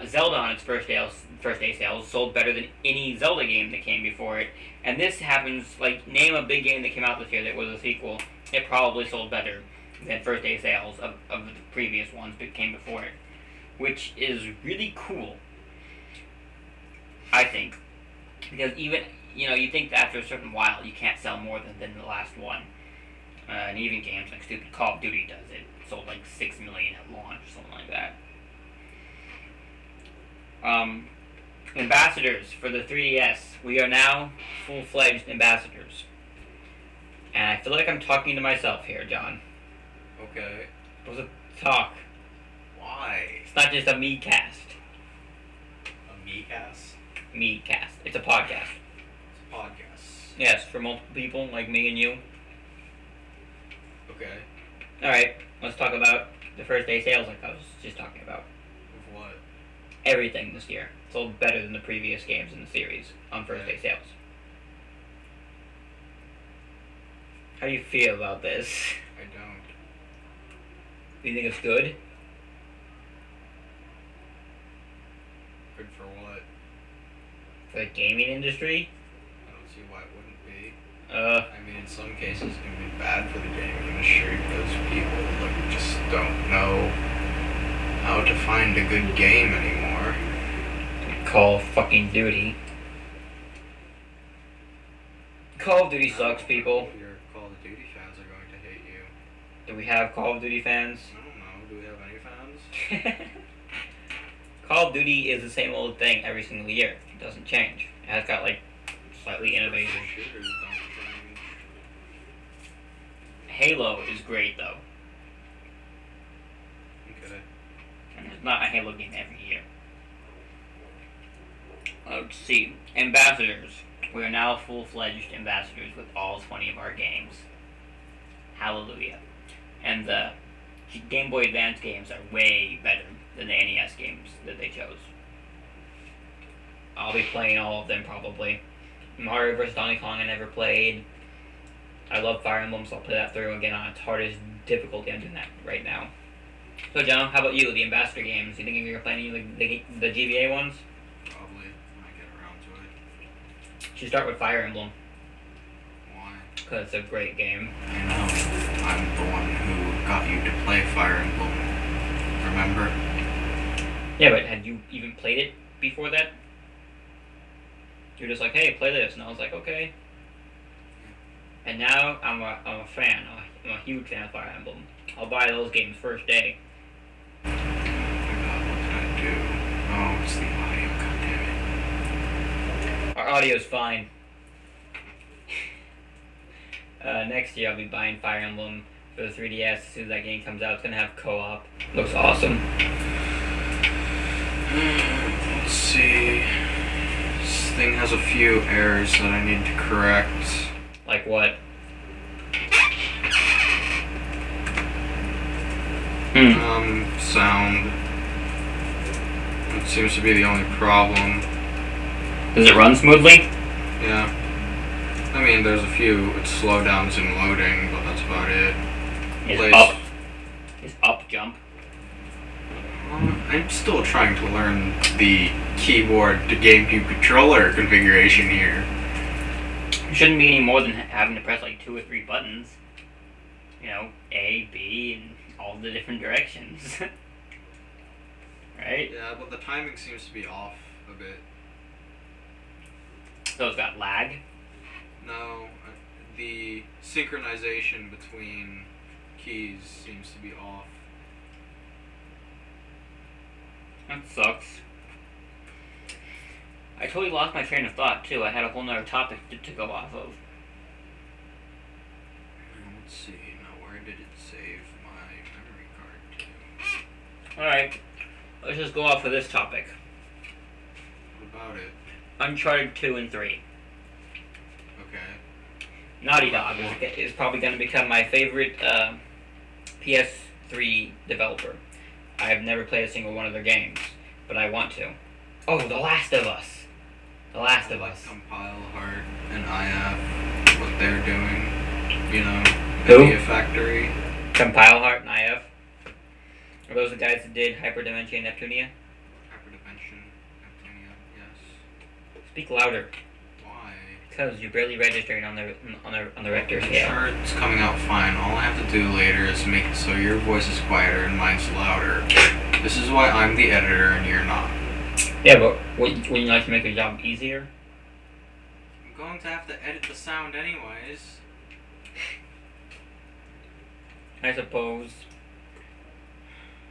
Zelda, on its first day sales, sold better than any Zelda game that came before it. And this happens, like, name a big game that came out this year that was a sequel, it probably sold better than first day sales of the previous ones that came before it. Which is really cool, I think. Because even, you know, you think that after a certain while you can't sell more than the last one. And even games like stupid Call of Duty does it. It sold like 6 million at launch or something like that. Ambassadors for the 3DS. We are now full-fledged ambassadors. And I feel like I'm talking to myself here, John. Okay. It was a talk. Why? It's not just a me-cast. A me-cast? Me-cast. It's a podcast. It's a podcast. Yes, for multiple people like me and you. Okay. Alright, let's talk about the first day sales like I was just talking about. Of what? Everything this year sold better than the previous games in the series on first day sales. How do you feel about this? I don't. Do you think it's good? Good for what? For the gaming industry? I don't see why it wouldn't be. I mean, in some cases it can be bad for the gaming industry because people like, just don't know how to find a good game anymore. Call of fucking Duty. Call of Duty sucks, people. Your Call of Duty fans are going to hate you. Do we have Call of Duty fans? I don't know. Do we have any fans? Call of Duty is the same old thing every single year. It doesn't change. It has got, like, slightly innovative. Shooters don't change. Halo is great, though. Okay. And there's not a Halo game every year. Let's see. Ambassadors. We are now full-fledged ambassadors with all 20 of our games. Hallelujah. And the Game Boy Advance games are way better than the NES games that they chose. I'll be playing all of them probably. Mario vs. Donkey Kong I never played. I love Fire Emblem, so I'll play that through again on its hardest difficulty. I'm doing that right now. So, John, how about you? The Ambassador games? You think you're playing the GBA ones? Probably when I get around to it. You should start with Fire Emblem. Why? Because it's a great game. I know. I'm the one who got you to play Fire Emblem. Remember? Yeah, but had you even played it before that? You're just like, hey, play this, and I was like, okay. And now I'm a fan. I'm a huge fan of Fire Emblem. I'll buy those games first day. Oh my god, what did I do? Oh, it's the audio, goddammit. Our audio's fine. Next year I'll be buying Fire Emblem for the 3DS. As soon as that game comes out, it's gonna have co-op. Looks awesome. Let's see. This thing has a few errors that I need to correct. Like what? Sound. It seems to be the only problem. Does it run smoothly? Yeah. I mean, there's a few slowdowns in loading, but that's about it. Is up jump? I'm still trying to learn the keyboard to GameCube controller configuration here. It shouldn't be any more than having to press like 2 or 3 buttons. You know, A, B, and all the different directions. Right? Yeah, but the timing seems to be off a bit. So it's got lag? No, the synchronization between keys seems to be off. That sucks. I totally lost my train of thought too. I had a whole nother topic to go off of. Let's see, now where did it save my memory card to? Alright, let's just go off of this topic. What about it? Uncharted 2 and 3. Okay. Naughty Dog is probably going to become my favorite PS3 developer. I have never played a single one of their games, but I want to. Oh, The Last of Us. The Last of Us. Compile Heart and IF, what they're doing, you know, Who? Media Factory. Compile Heart and IF. Are those the guys that did Hyperdimension and Neptunia? Hyperdimension, Neptunia, yes. Speak louder. Why? Because you're barely registering on the Richter I'm scale. sure it's coming out fine. All I have to do later is make it so your voice is quieter and mine's louder. This is why I'm the editor and you're not. Yeah, but wouldn't you like to make your job easier? I'm going to have to edit the sound anyways. I suppose.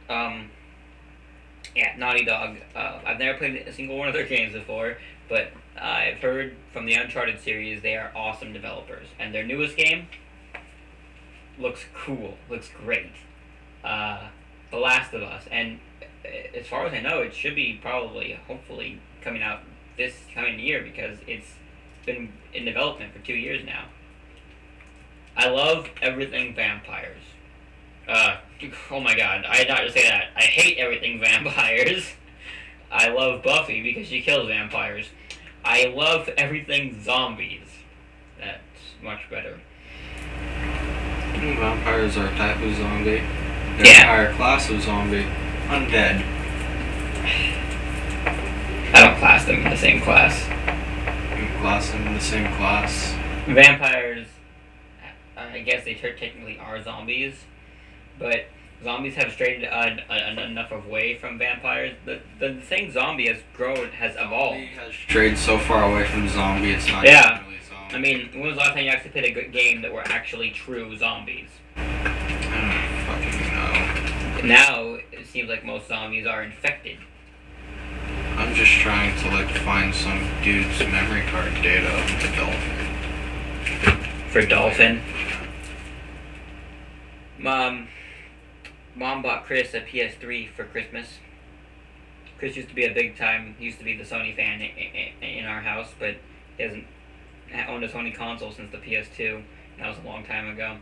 Yeah, Naughty Dog. I've never played a single one of their games before, but I've heard from the Uncharted series they are awesome developers. And their newest game looks cool, looks great. The Last of Us. And as far as I know, it should be probably, hopefully, coming out this coming year because it's been in development for 2 years now. I love everything vampires. Oh my god, I had not to say that. I hate everything vampires. I love Buffy because she kills vampires. I love everything zombies. That's much better. Vampires are a type of zombie. They're Yeah. an entire class of zombie. Undead. I don't class them in the same class. You class them in the same class. Vampires, I guess they technically are zombies, but zombies have strayed enough away from vampires. The same zombie has grown, has evolved. Zombie has strayed so far away from zombie, it's not Yeah. even really zombie. I mean, when was the last time you actually played a good game that were actually true zombies? I don't fucking know. Now, it seems like most zombies are infected. I'm just trying to like find some dude's memory card data of the dolphin. For Dolphin. Mom bought Chris a PS3 for Christmas. Chris used to be he used to be the Sony fan in our house, but he hasn't owned a Sony console since the PS2. That was a long time ago.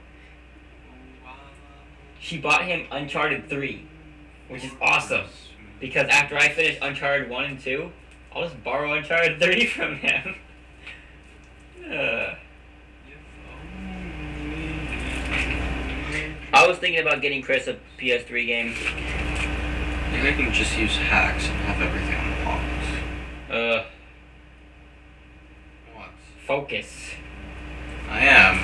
She bought him Uncharted 3, which is awesome. Because after I finish Uncharted 1 and 2, I'll just borrow Uncharted 3 from him. I was thinking about getting Chris a PS3 game. Maybe I can just use hacks and have everything on the box. What? Focus. I am.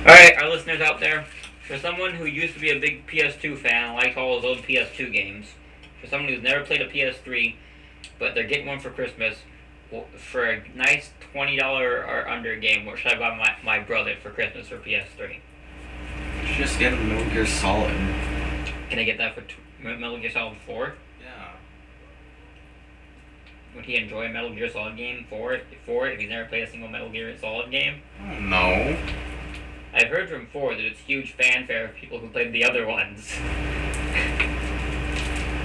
Alright, our listeners out there, for someone who used to be a big PS2 fan, liked all those old PS2 games, for someone who's never played a PS3, but they're getting one for Christmas, for a nice $20 or under game, what should I buy my brother for Christmas for PS3? You should just get a Metal Gear Solid. Can I get that for Metal Gear Solid 4? Yeah. Would he enjoy a Metal Gear Solid game for it if he's never played a single Metal Gear Solid game? No. I've heard from 4 that it's huge fanfare of people who played the other ones.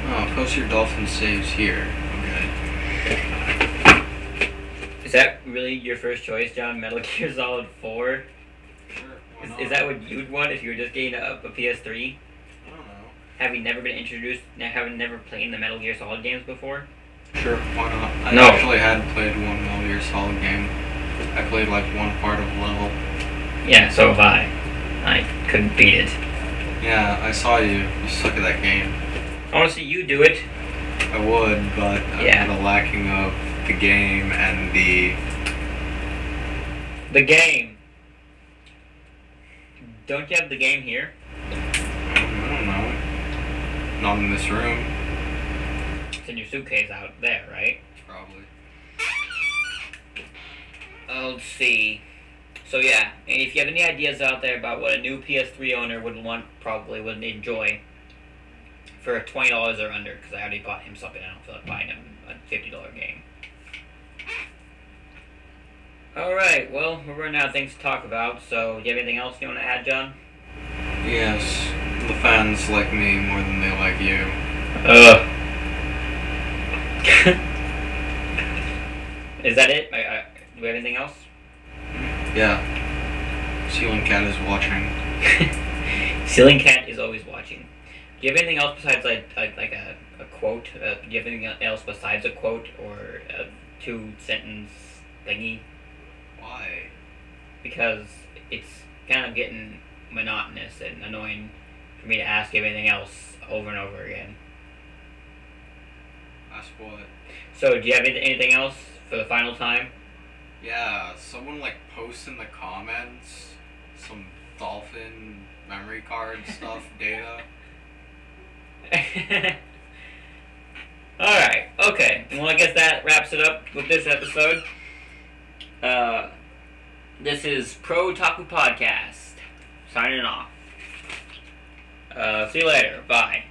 Oh, post your dolphin saves here. Okay. Is that really your first choice, John? Metal Gear Solid 4? Sure, is that what you'd want if you were just getting a PS3? I don't know. Having never been introduced, having never played the Metal Gear Solid games before? Sure, why not? I No. actually had played one Metal Gear Solid game. I played like one part of a level. Yeah, so have I. I couldn't beat it. Yeah, I saw you. You suck at that game. I want to see you do it. I would, but I'm the lacking of the game and the game. Don't you have the game here? I don't know. Not in this room. It's in your suitcase out there, right? Probably. Let's see. So yeah, and if you have any ideas out there about what a new PS3 owner would would enjoy for $20 or under, because I already bought him something, I don't feel like buying him a $50 game. Alright, well, we're running out of things to talk about, so do you have anything else you want to add, John? Yes, the fans like me more than they like you. Is that it? Do we have anything else? Yeah. Ceiling Cat is watching. Ceiling Cat is always watching. Do you have anything else besides like a quote? Do you have anything else besides a quote or a 2-sentence thingy? Why? Because it's kind of getting monotonous and annoying for me to ask you anything else over and over again. Ask what? So, do you have anything else for the final time? Yeah, someone like post in the comments some dolphin memory card stuff, data. Alright, okay. Well, I guess that wraps it up with this episode. This is PrOtaku Podcast. Signing off. See you later. Bye.